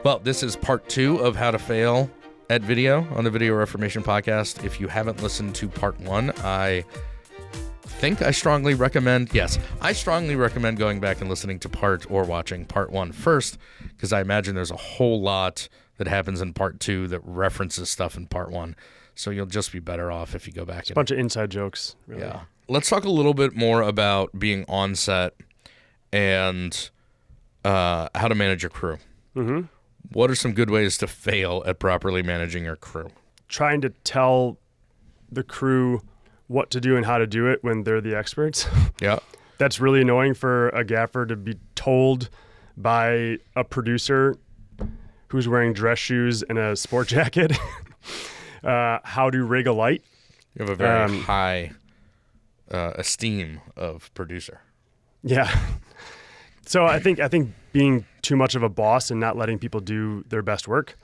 Well, this is part 2 of How to Fail at Video on the Video Reformation podcast. If you haven't listened to part 1, I strongly recommend going back and listening to watching part 1 first, because I imagine there's a whole lot that happens in part 2 that references stuff in part 1. So you'll just be better off if you go back. It's a bunch of inside jokes, really. Yeah. Let's talk a little bit more about being on set and how to manage your crew. Mm-hmm. What are some good ways to fail at properly managing your crew? Trying to tell the crew what to do and how to do it when they're the experts. Yeah. That's really annoying for a gaffer to be told by a producer who's wearing dress shoes and a sport jacket how to rig a light. You have a very high esteem of producer. Yeah. So I think being too much of a boss and not letting people do their best work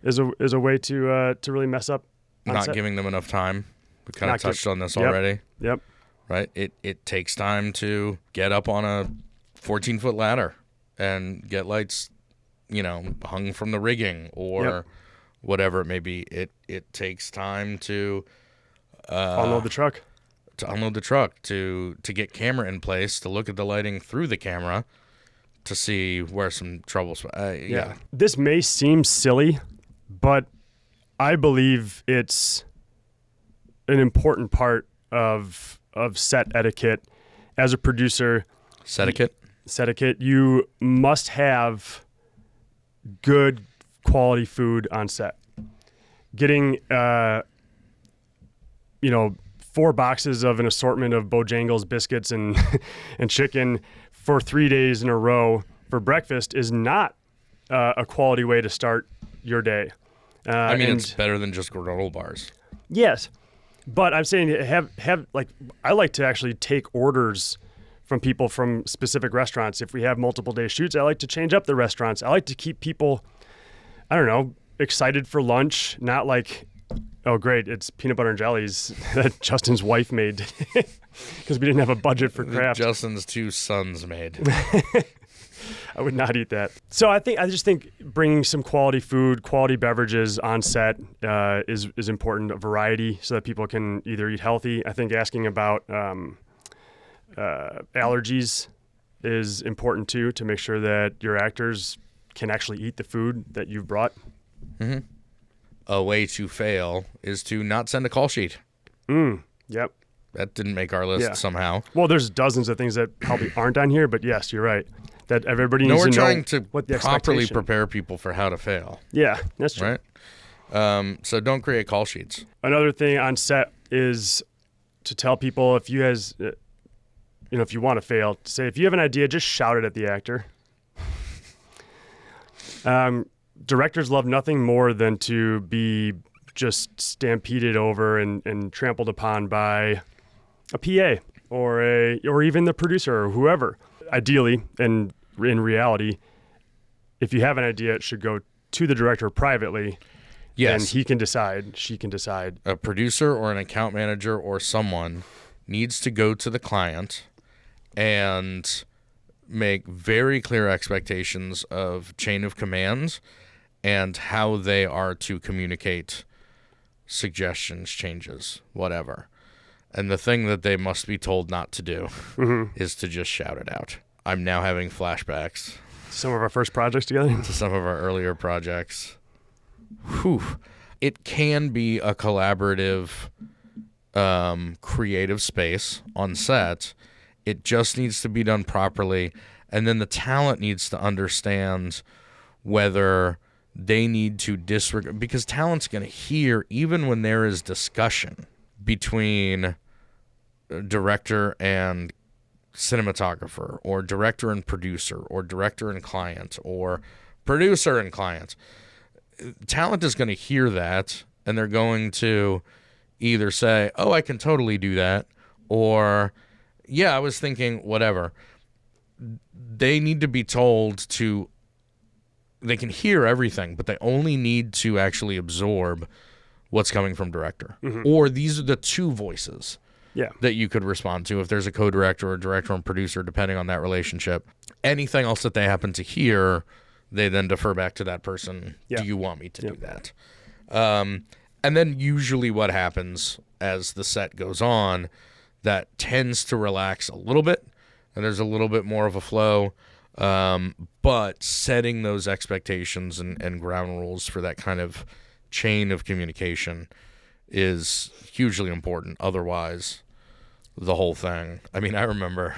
is a way to really mess up on Not set. giving them enough time. We kind of touched on this Yep. already. Yep. Right? It takes time to get up on a 14-foot ladder and get lights, hung from the rigging or whatever it may be. It takes time to Unload the truck. To get camera in place, to look at the lighting through the camera, to see where some troubles. Yeah. This may seem silly, but I believe it's an important part of set etiquette. As a producer, set etiquette, you must have good quality food on set. Getting 4 boxes of an assortment of Bojangles biscuits and chicken for 3 days in a row for breakfast is not a quality way to start your day. It's better than just granola bars. Yes, but I'm saying I like to actually take orders from people from specific restaurants. If we have multiple day shoots, I like to change up the restaurants. I like to keep people, excited for lunch, not like, oh, great, it's peanut butter and jellies that Justin's wife made because we didn't have a budget for craft. Justin's 2 sons made. I would not eat that. So I just think bringing some quality food, quality beverages on set is important, a variety so that people can either eat healthy. I think asking about allergies is important too, to make sure that your actors can actually eat the food that you've brought. Mm-hmm. A way to fail is to not send a call sheet. Yep. That didn't make our list somehow. Well, there's dozens of things that probably aren't on here, but yes, you're right. That everybody needs to know. We're trying to what the properly prepare people for how to fail. Yeah, that's true. Right? So don't create call sheets. Another thing on set is to tell people if you want to fail, say if you have an idea, just shout it at the actor. Directors love nothing more than to be just stampeded over and trampled upon by a PA or even the producer or whoever. Ideally, and in reality, if you have an idea, it should go to the director privately. Yes. And he can decide, she can decide. A producer or an account manager or someone needs to go to the client and make very clear expectations of chain of command and how they are to communicate suggestions, changes, whatever. And the thing that they must be told not to do is to just shout it out. I'm now having flashbacks. Some of our first projects together? To some of our earlier projects. Whew. It can be a collaborative, creative space on set. It just needs to be done properly. And then the talent needs to understand whether they need to disregard, because talent's going to hear even when there is discussion between director and cinematographer, or director and producer, or director and client, or producer and client. Talent is going to hear that, and they're going to either say, oh, I can totally do that, or, yeah, I was thinking whatever. They need to be told to, they can hear everything, but they only need to actually absorb what's coming from director. Or these are the 2 voices that you could respond to if there's a co-director or director and producer, depending on that relationship. Anything else that they happen to hear, they then defer back to that person. Yeah. Do you want me to do that? And then usually what happens as the set goes on, that tends to relax a little bit, and there's a little bit more of a flow. But setting those expectations and ground rules for that kind of chain of communication is hugely important. Otherwise, the whole thing. I mean, I remember,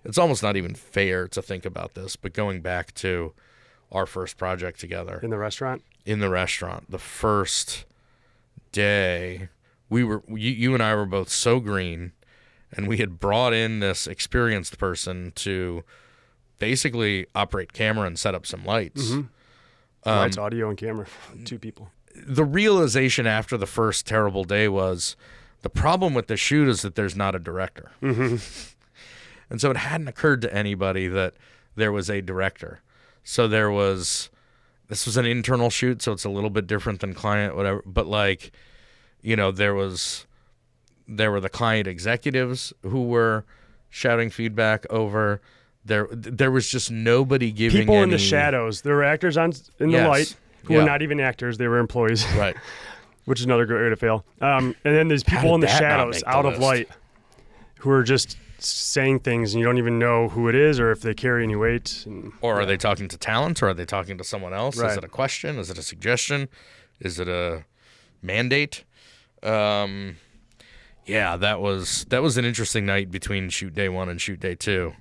it's almost not even fair to think about this, but going back to our first project together. In the restaurant, the first day, you and I were both so green, and we had brought in this experienced person to basically operate camera and set up some lights. lights, audio, and camera. 2 people. The realization after the first terrible day was the problem with the shoot is that there's not a director. And so it hadn't occurred to anybody that there was a director. So this was an internal shoot, so it's a little bit different than client, whatever. But like, there were the client executives who were shouting feedback over. There was just nobody giving people in the shadows. There were actors in the light who were not even actors; they were employees. Right. Which is another great way to fail. And then there's people in the shadows, out of light, who are just saying things, and you don't even know who it is or if they carry any weight. Or are they talking to talent, or are they talking to someone else? Right. Is it a question? Is it a suggestion? Is it a mandate? That was an interesting night between shoot day 1 and shoot day 2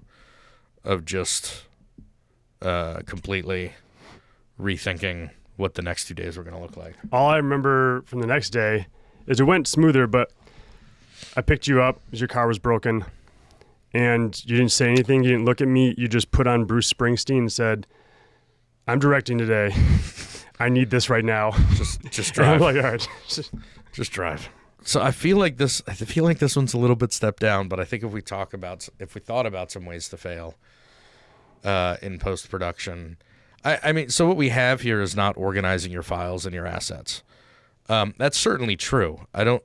of just completely rethinking what the next 2 days were going to look like. All I remember from the next day is it went smoother, but I picked you up as your car was broken, and you didn't say anything. You didn't look at me. You just put on Bruce Springsteen and said, "I'm directing today. I need this right now." Just And I'm drive. like, all right. Just drive. So I feel like this one's a little bit stepped down, but I think if we thought about some ways to fail in post-production, I mean, so what we have here is not organizing your files and your assets. That's certainly true. I don't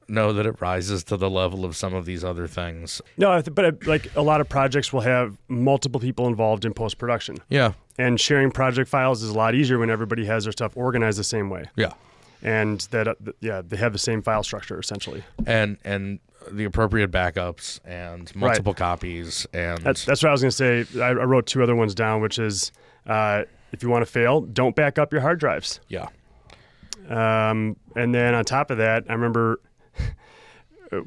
know that it rises to the level of some of these other things. No, but like a lot of projects will have multiple people involved in post-production. Yeah. And sharing project files is a lot easier when everybody has their stuff organized the same way. Yeah. And that, they have the same file structure essentially. And the appropriate backups and multiple copies. And that's what I was going to say. I wrote 2 other ones down, which is if you want to fail, don't back up your hard drives. Yeah. And then on top of that, I remember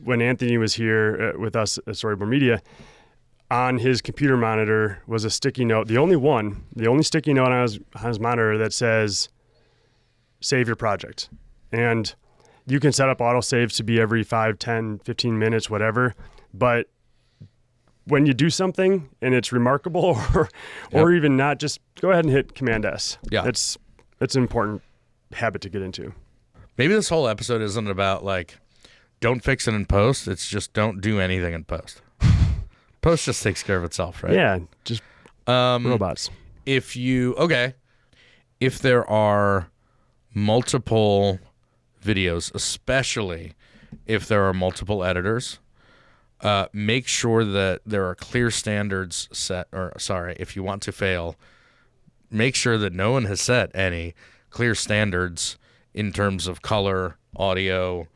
when Anthony was here with us at Storyboard Media, on his computer monitor was a sticky note, the only sticky note on his monitor that says, "Save your project." And you can set up autosaves to be every 5, 10, 15 minutes, whatever. But when you do something and it's remarkable or even not, just go ahead and hit Command S. Yeah. It's an important habit to get into. Maybe this whole episode isn't about like, don't fix it in post. It's just don't do anything in post. Post just takes care of itself, right? Yeah, just robots. If there are multiple videos, especially if there are multiple editors, make sure that there are clear standards set, if you want to fail, make sure that no one has set any clear standards in terms of color, audio,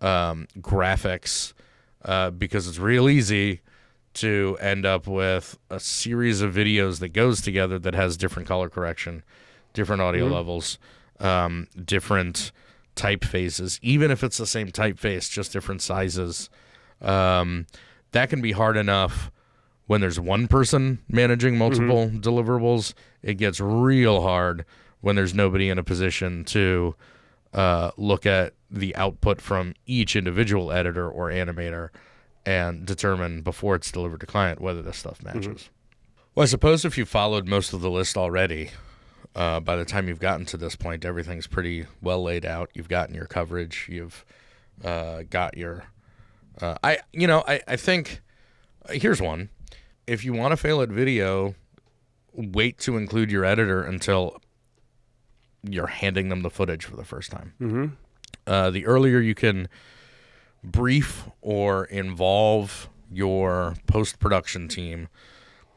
graphics, because it's real easy to end up with a series of videos that goes together that has different color correction, different audio levels, different typefaces, even if it's the same typeface, just different sizes. That can be hard enough when there's one person managing multiple deliverables. It gets real hard when there's nobody in a position to look at the output from each individual editor or animator and determine before it's delivered to client whether this stuff matches. Well, I suppose if you followed most of the list already, by the time you've gotten to this point, everything's pretty well laid out. You've gotten your coverage. You've got your... I think... here's one. If you want to fail at video, wait to include your editor until you're handing them the footage for the first time. The earlier you can brief or involve your post-production team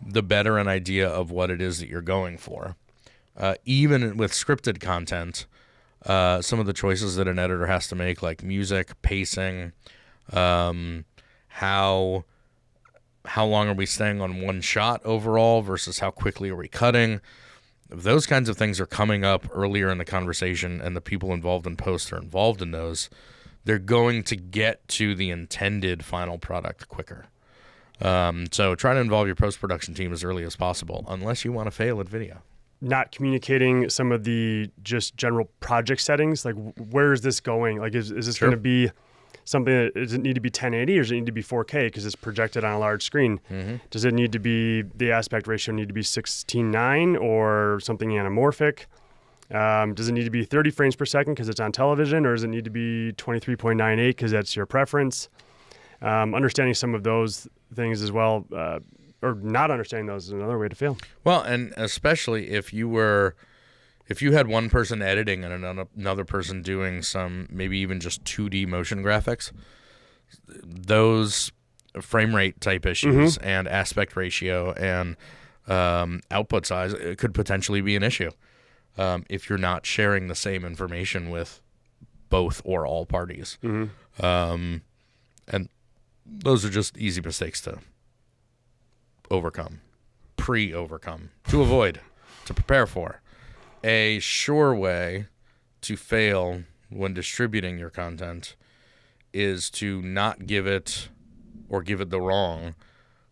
the better an idea of what it is that you're going for. Even with scripted content, some of the choices that an editor has to make, like music, pacing, how long are we staying on one shot overall versus how quickly are we cutting? Those kinds of things are coming up earlier in the conversation, and the people involved in post are involved in those. They're going to get to the intended final product quicker. So try to involve your post-production team as early as possible, unless you want to fail at video. Not communicating some of the just general project settings, like where is this going? Like, is this going to be something that, does it need to be 1080 or does it need to be 4K because it's projected on a large screen? Does it need to be, the aspect ratio need to be 16:9 or something anamorphic? Does it need to be 30 frames per second because it's on television, or does it need to be 23.98 because that's your preference? Understanding some of those things as well, or not understanding those is another way to fail. Well, and especially if you had one person editing and another person doing some, maybe even just 2D motion graphics, those frame rate type issues and aspect ratio and output size, it could potentially be an issue if you're not sharing the same information with both or all parties. And those are just easy mistakes to overcome, to avoid, to prepare for. A sure way to fail when distributing your content is to not give it, or give it the wrong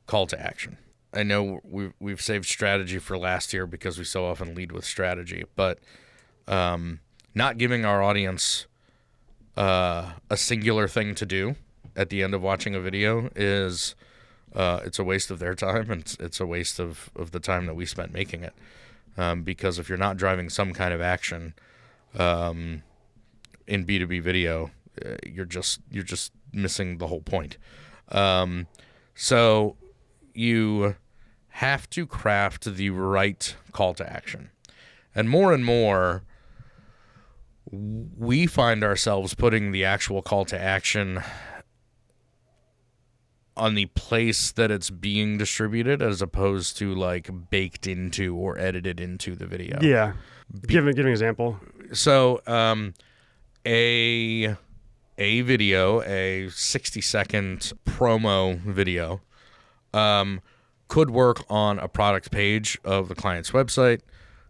call to action. I know we've saved strategy for last year because we so often lead with strategy, but not giving our audience a singular thing to do at the end of watching a video is it's a waste of their time, and it's a waste of the time that we spent making it. Because if you're not driving some kind of action in B2B video, you're just missing the whole point. So you have to craft the right call to action. And more, we find ourselves putting the actual call to action on the place that it's being distributed, as opposed to like baked into or edited into the video. Yeah. Give an example. So a video, a 60-second promo video, could work on a product page of the client's website,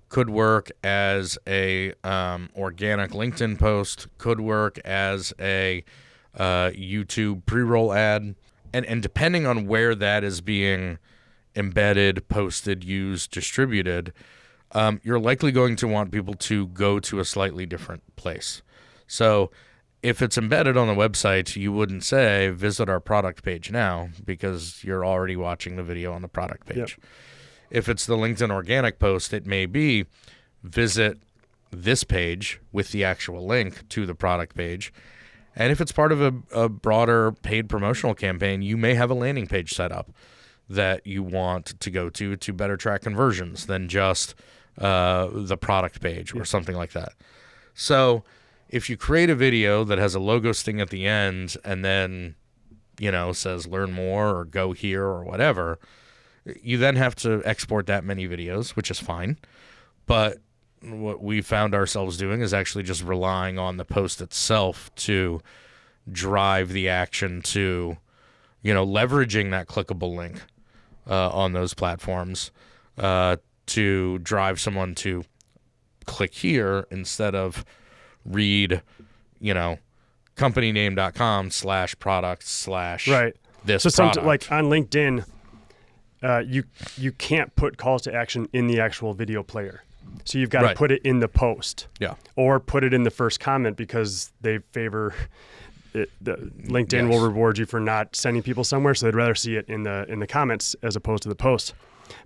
could work as a organic LinkedIn post, could work as a YouTube pre-roll ad. And depending on where that is being embedded, posted, used, distributed, you're likely going to want people to go to a slightly different place. So if it's embedded on the website, you wouldn't say, visit our product page now, because you're already watching the video on the product page. Yep. If it's the LinkedIn organic post, it may be, visit this page with the actual link to the product page. And if it's part of a broader paid promotional campaign, you may have a landing page set up that you want to go to better track conversions than just the product page or something like that. So if you create a video that has a logo sting at the end and then, says learn more or go here or whatever, you then have to export that many videos, which is fine. But what we found ourselves doing is actually just relying on the post itself to drive the action to, leveraging that clickable link on those platforms to drive someone to click here instead of read, companyname.com/product/ right. this so product. Like on LinkedIn, you can't put calls to action in the actual video player. So you've got to put it in the post, or put it in the first comment, because they favor it. LinkedIn will reward you for not sending people somewhere, so they'd rather see it in the comments as opposed to the post.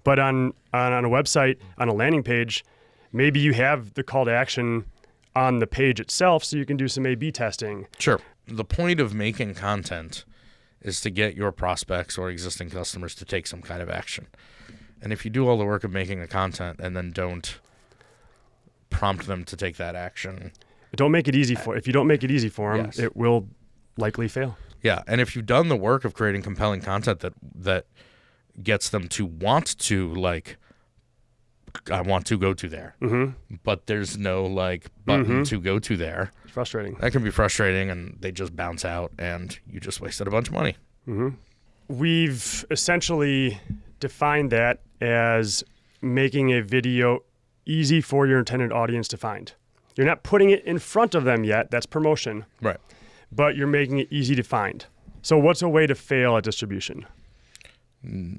But on a website, on a landing page, maybe you have the call to action on the page itself, so you can do some A/B testing. Sure. The point of making content is to get your prospects or existing customers to take some kind of action. And if you do all the work of making the content and then don't prompt them to take that action, if you don't make it easy for them, it will likely fail. Yeah, and if you've done the work of creating compelling content that gets them to want to, like, I want to go to there, but there's no, like, button to go to there. It's frustrating. That can be frustrating, and they just bounce out, and you just wasted a bunch of money. We've essentially defined that as making a video easy for your intended audience to find. You're not putting it in front of them yet. That's promotion. Right. But you're making it easy to find. So what's a way to fail at distribution?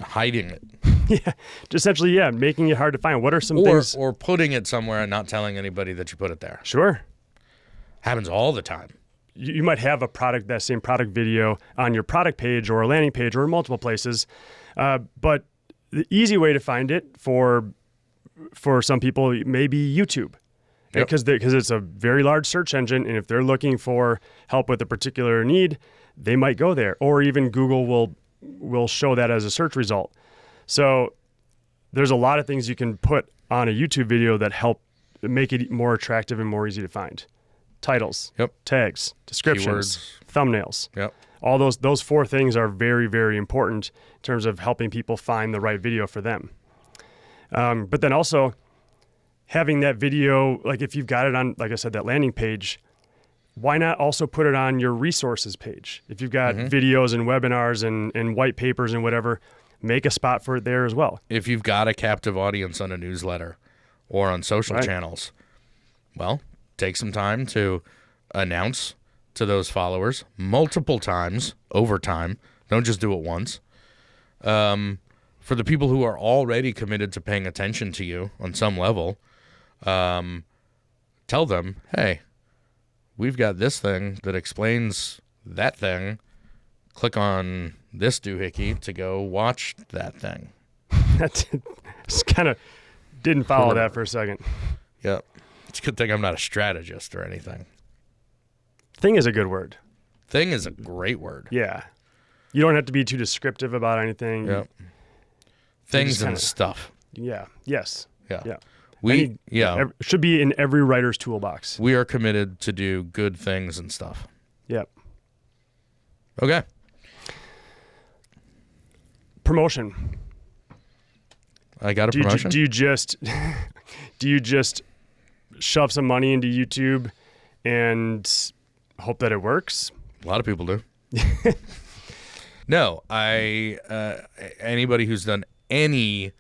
Hiding it. Yeah, essentially, making it hard to find. What are some things? Or putting it somewhere and not telling anybody that you put it there. Sure. Happens all the time. You might have that same product video on your product page or a landing page or in multiple places. But the easy way to find it for some people may be YouTube. Because it's a very large search engine, and if they're looking for help with a particular need, they might go there. Or even Google will show that as a search result. So there's a lot of things you can put on a YouTube video that help make it more attractive and more easy to find. Titles, tags, descriptions, thumbnails. All those 4 things are very, very important in terms of helping people find the right video for them. But then also having that video, like if you've got it on, like I said, that landing page, why not also put it on your resources page? If you've got videos and webinars and white papers and whatever, make a spot for it there as well. If you've got a captive audience on a newsletter or on social channels, well, take some time to announce to those followers multiple times over time. Don't just do it once. For the people who are already committed to paying attention to you on some level, tell them, hey, we've got this thing that explains that thing. Click on this doohickey to go watch that thing. That kind of didn't follow that for a second. Yep. It's a good thing I'm not a strategist or anything. Thing is a good word. Thing is a great word. Yeah. You don't have to be too descriptive about anything. Yep. Things and stuff. Yeah. Yes. Yeah. It should be in every writer's toolbox. We are committed to do good things and stuff. Yep. Okay. Promotion. I got a promotion. Do you just shove some money into YouTube and hope that it works? A lot of people do. No, anybody who's done any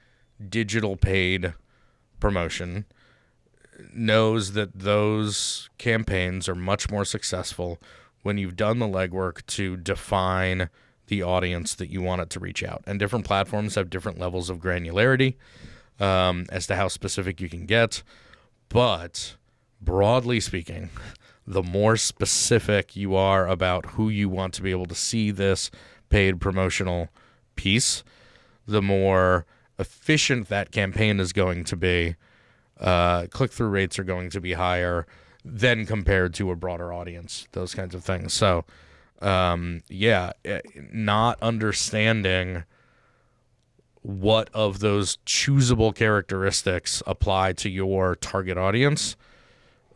digital paid promotion knows that those campaigns are much more successful when you've done the legwork to define the audience that you want it to reach out. And different platforms have different levels of granularity as to how specific you can get. But broadly speaking, the more specific you are about who you want to be able to see this paid promotional piece, the more efficient that campaign is going to be. Click-through rates are going to be higher than compared to a broader audience, those kinds of things. So, not understanding what of those choosable characteristics apply to your target audience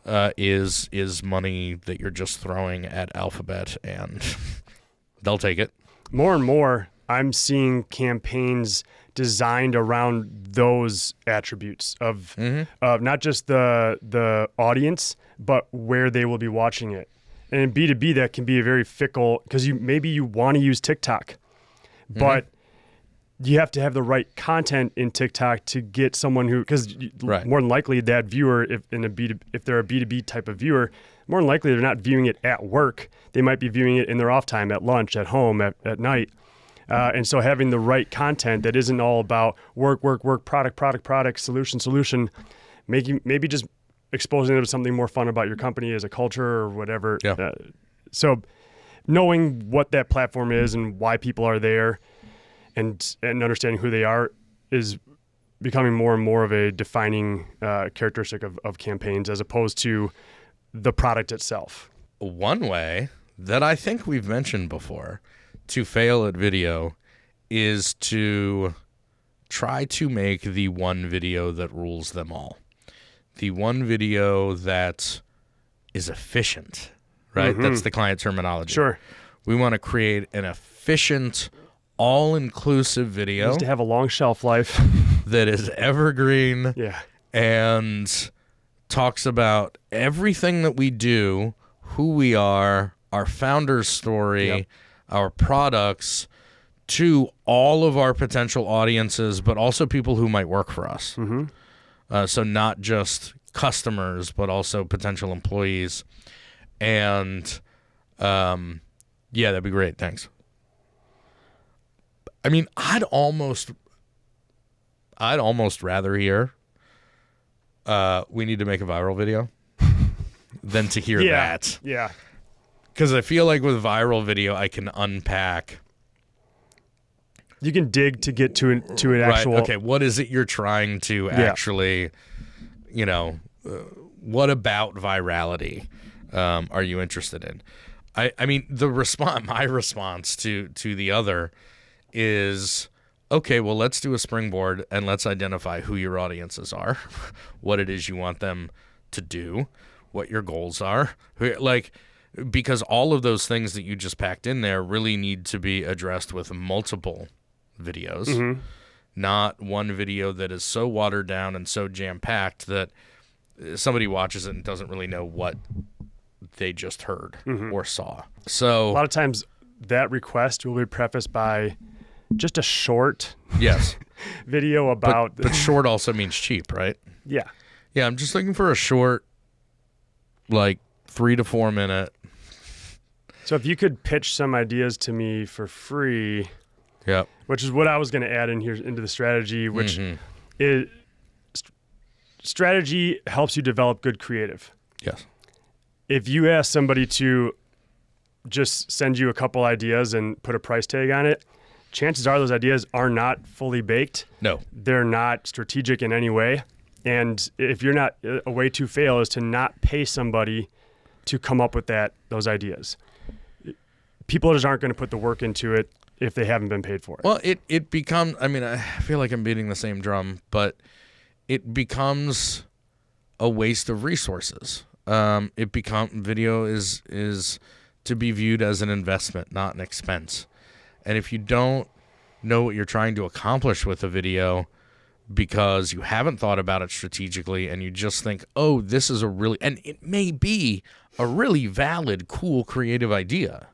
is money that you're just throwing at Alphabet, and they'll take it. More and more, I'm seeing campaigns designed around those attributes of not just the audience, but where they will be watching it. And in B2B, that can be a very fickle, because maybe you want to use TikTok, but you have to have the right content in TikTok to get someone who, because more than likely that viewer, if they're a B2B type of viewer, more than likely they're not viewing it at work. They might be viewing it in their off time, at lunch, at home, at night. And so having the right content that isn't all about work, product, solution, maybe just exposing them to something more fun about your company as a culture or whatever. Yeah. So knowing what that platform is and why people are there and understanding who they are is becoming more and more of a defining characteristic of campaigns, as opposed to the product itself. One way that I think we've mentioned before to fail at video is to try to make the one video that rules them all. The one video that is efficient, right? That's the client terminology. Sure. We want to create an efficient all-inclusive video Needs to have a long shelf life. that is evergreen Yeah. and talks about everything that we do, who we are, our founder's story, Yep. our products, to all of our potential audiences, but also people who might work for us. So not just customers, but also potential employees. And yeah, that'd be great. Thanks. I mean, I'd almost rather hear we need to make a viral video than to hear that. Yeah. Because I feel like with viral video, I can unpack. You can dig to get to an actual. Right, okay, what is it you're trying to actually, what about virality are you interested in? I mean, my response to the other is, okay, well, let's do a springboard and let's identify who your audiences are, what it is you want them to do, what your goals are. Because all of those things that you just packed in there really need to be addressed with multiple videos, not one video that is so watered down and so jam-packed that somebody watches it and doesn't really know what they just heard or saw. So a lot of times that request will be prefaced by just a short video about. But short also means cheap, right? Yeah. Yeah, I'm just looking for a short, 3 to 4 minute. So if you could pitch some ideas to me for free, which is what I was going to add in here into the strategy, which is strategy helps you develop good creative. Yes. If you ask somebody to just send you a couple ideas and put a price tag on it, chances are those ideas are not fully baked. No. They're not strategic in any way. And if you're not, a way to fail is to not pay somebody to come up with those ideas. People just aren't going to put the work into it if they haven't been paid for it. Well, it becomes, I mean, I feel like I'm beating the same drum, but it becomes a waste of resources. Video is to be viewed as an investment, not an expense. And if you don't know what you're trying to accomplish with a video because you haven't thought about it strategically and you just think, oh, this is and it may be a really valid, cool, creative idea,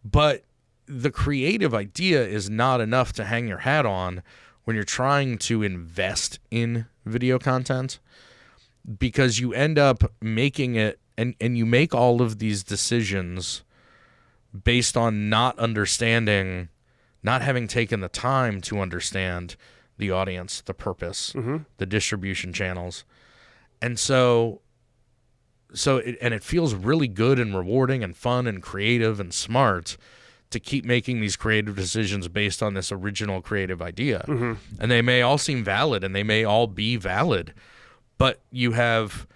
but the creative idea is not enough to hang your hat on when you're trying to invest in video content, because you end up making it and you make all of these decisions based on not understanding, not having taken the time to understand the audience, the purpose, the distribution channels. And it feels really good and rewarding and fun and creative and smart to keep making these creative decisions based on this original creative idea. And they may all seem valid and they may all be valid, but you have,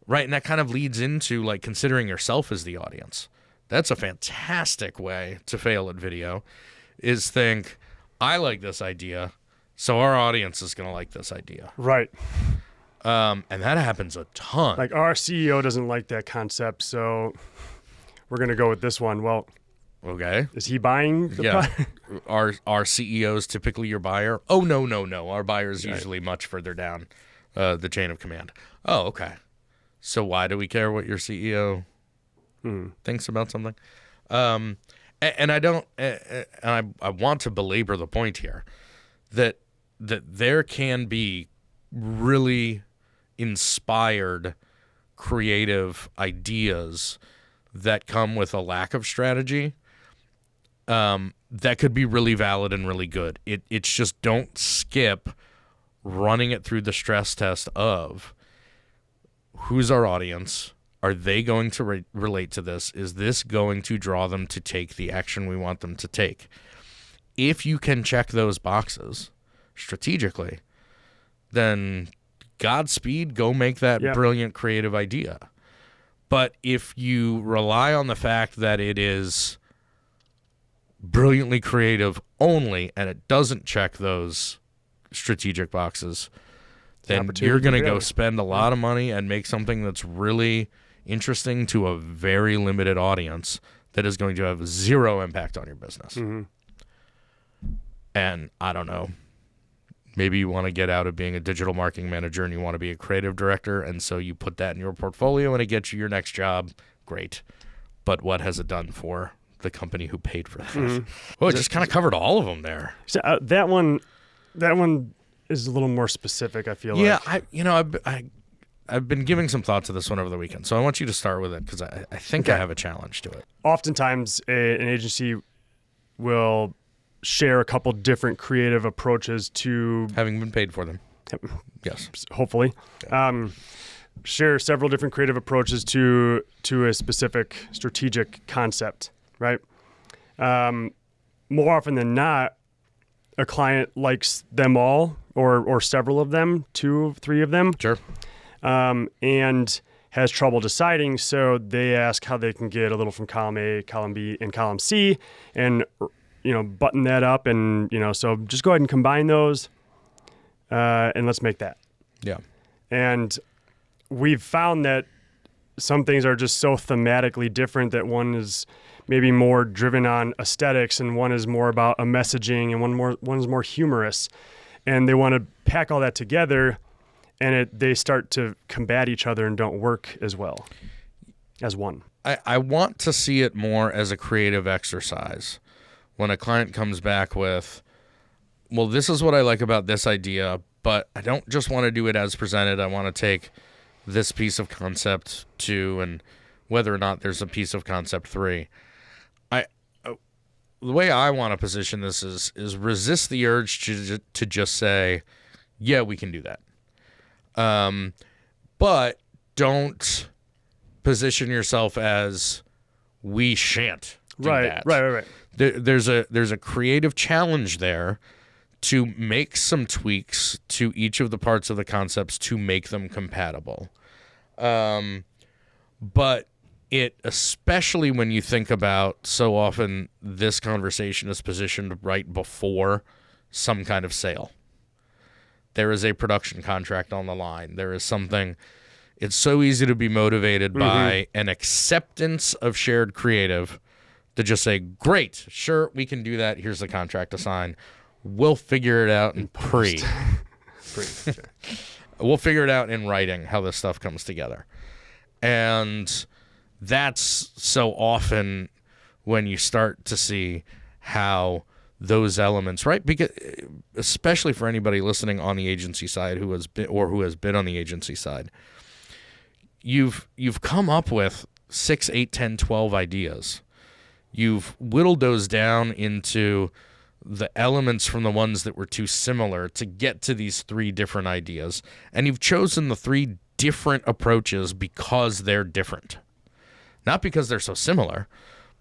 right, and that kind of leads into considering yourself as the audience. That's a fantastic way to fail at video, is think, I like this idea, so our audience is going to like this idea. Right. And that happens a ton. Our CEO doesn't like that concept, so we're going to go with this one. Well, okay. Is he buying the product? Are CEOs typically your buyer? Oh, no. Our buyer is usually much further down the chain of command. Oh, okay. So why do we care what your CEO thinks about something? And I don't, and I want to belabor the point here that there can be really inspired creative ideas that come with a lack of strategy that could be really valid and really good. It's just, don't skip running it through the stress test of who's our audience. Are they going to relate to this? Is this going to draw them to take the action we want them to take? If you can check those boxes strategically, then Godspeed, go make that brilliant creative idea. But if you rely on the fact that it is brilliantly creative only and it doesn't check those strategic boxes, then you're going to go spend a lot of money and make something that's really interesting to a very limited audience that is going to have zero impact on your business. And I don't know, maybe you want to get out of being a digital marketing manager and you want to be a creative director, and so you put that in your portfolio and it gets you your next job. Great. But what has it done for the company who paid for that? Mm-hmm. Well, it just kind of covered all of them there. So, that one is a little more specific, I feel like. Yeah, I've been giving some thought to this one over the weekend, so I want you to start with it because I think I have a challenge to it. Oftentimes, an agency will share a couple different creative approaches to... Having been paid for them. Yes. Hopefully. Yeah. Share several different creative approaches to a specific strategic concept, right? More often than not, a client likes them all or several of them, 2, 3 of them. Sure. And has trouble deciding, so they ask how they can get a little from column A, column B, and column C, and button that up, and so just go ahead and combine those, and let's make that. Yeah. And we've found that some things are just so thematically different that one is maybe more driven on aesthetics, and one is more about a messaging, and one is more humorous, and they want to pack all that together, and they start to combat each other and don't work as well as one. I want to see it more as a creative exercise. When a client comes back with, well, this is what I like about this idea, but I don't just want to do it as presented. I want to take this piece of concept 2 and whether or not there's a piece of concept 3. The way I want to position this is resist the urge to just say, yeah, we can do that. But don't position yourself as we shan't do that. Right. There's a creative challenge there to make some tweaks to each of the parts of the concepts to make them compatible. But it, especially when you think about, so often this conversation is positioned right before some kind of sale. There is a production contract on the line. There is something. It's so easy to be motivated by an acceptance of shared creative to just say, great, sure, we can do that. Here's the contract to sign. We'll figure it out in pre. We'll figure it out in writing how this stuff comes together. And that's so often when you start to see how those elements, right? Because especially for anybody listening on the agency side who has been on the agency side, you've come up with 6, 8, 10, 12 ideas. You've whittled those down into the elements from the ones that were too similar to get to these 3 different ideas. And you've chosen the 3 different approaches because they're different. Not because they're so similar,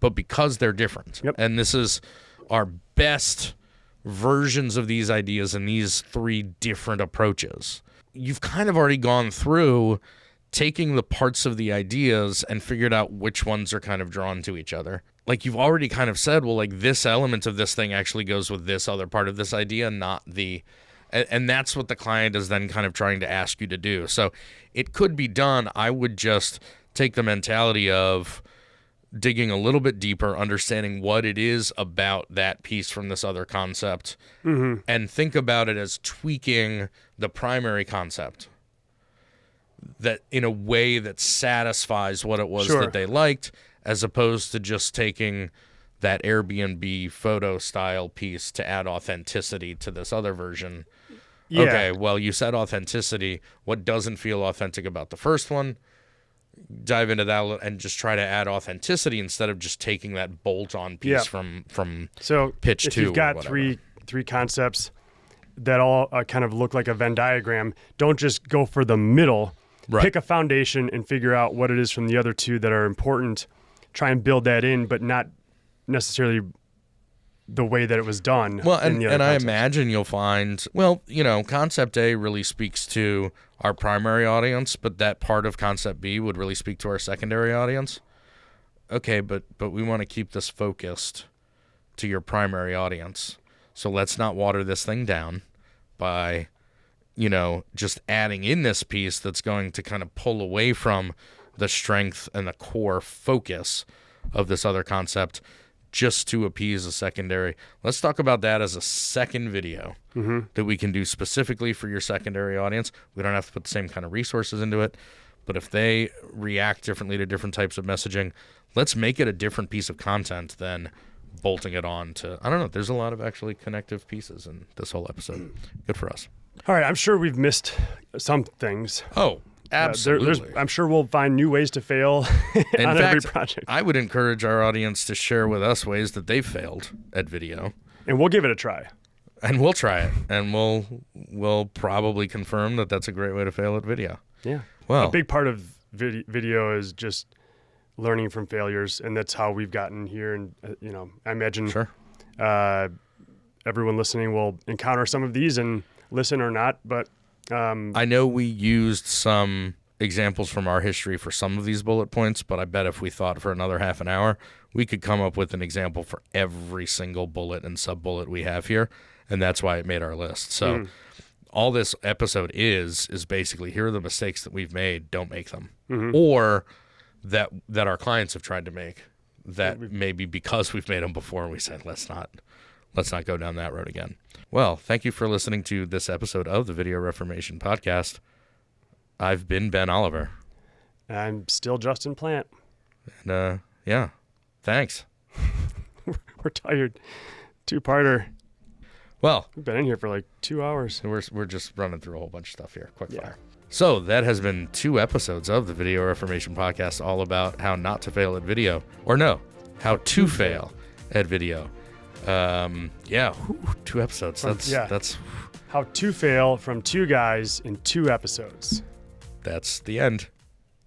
but because they're different. Yep. And this is our best versions of these ideas in these 3 different approaches. You've kind of already gone through taking the parts of the ideas and figured out which ones are kind of drawn to each other. Like, you've already kind of said, well, like, this element of this thing actually goes with this other part of this idea, not the... And that's what the client is then kind of trying to ask you to do. So it could be done. I would just take the mentality of digging a little bit deeper, understanding what it is about that piece from this other concept, and think about it as tweaking the primary concept that in a way that satisfies what it was that they liked, as opposed to just taking that Airbnb photo style piece to add authenticity to this other version. Yeah. Okay, well, you said authenticity. What doesn't feel authentic about the first one? Dive into that and just try to add authenticity instead of just taking that bolt-on piece from pitch 2. If you've got three concepts that all kind of look like a Venn diagram, don't just go for the middle. Right. Pick a foundation and figure out what it is from the other 2 that are important. Try and build that in, but not necessarily the way that it was done. Well, and I imagine you'll find, concept A really speaks to our primary audience, but that part of concept B would really speak to our secondary audience. Okay, but we want to keep this focused to your primary audience. So let's not water this thing down by, just adding in this piece that's going to kind of pull away from the strength and the core focus of this other concept just to appease a secondary. Let's talk about that as a second video that we can do specifically for your secondary audience. We don't have to put the same kind of resources into it, but if they react differently to different types of messaging, let's make it a different piece of content than bolting it on to, I don't know, there's a lot of actually connective pieces in this whole episode. Good for us. All right, I'm sure we've missed some things. Oh, absolutely. I'm sure we'll find new ways to fail on every project. I would encourage our audience to share with us ways that they've failed at video. And we'll give it a try. And we'll try it. And we'll probably confirm that that's a great way to fail at video. Yeah. Well, a big part of video is just learning from failures, and that's how we've gotten here. And I imagine everyone listening will encounter some of these and listen or not. But I know we used some examples from our history for some of these bullet points, but I bet if we thought for another half an hour, we could come up with an example for every single bullet and sub-bullet we have here, and that's why it made our list. So all this episode is basically, here are the mistakes that we've made, don't make them. Or that our clients have tried to make, that maybe because we've made them before and we said, let's not go down that road again. Well, thank you for listening to this episode of the Video Reformation Podcast. I've been Ben Oliver. I'm still Justin Plant. And yeah, thanks. We're tired. Two-parter. Well, we've been in here for like 2 hours. We're just running through a whole bunch of stuff here. Quick fire. So that has been 2 episodes of the Video Reformation Podcast, all about how not to fail at video. Or no, how to fail at video. 2 episodes. That's how to fail from 2 guys in 2 episodes. That's the end.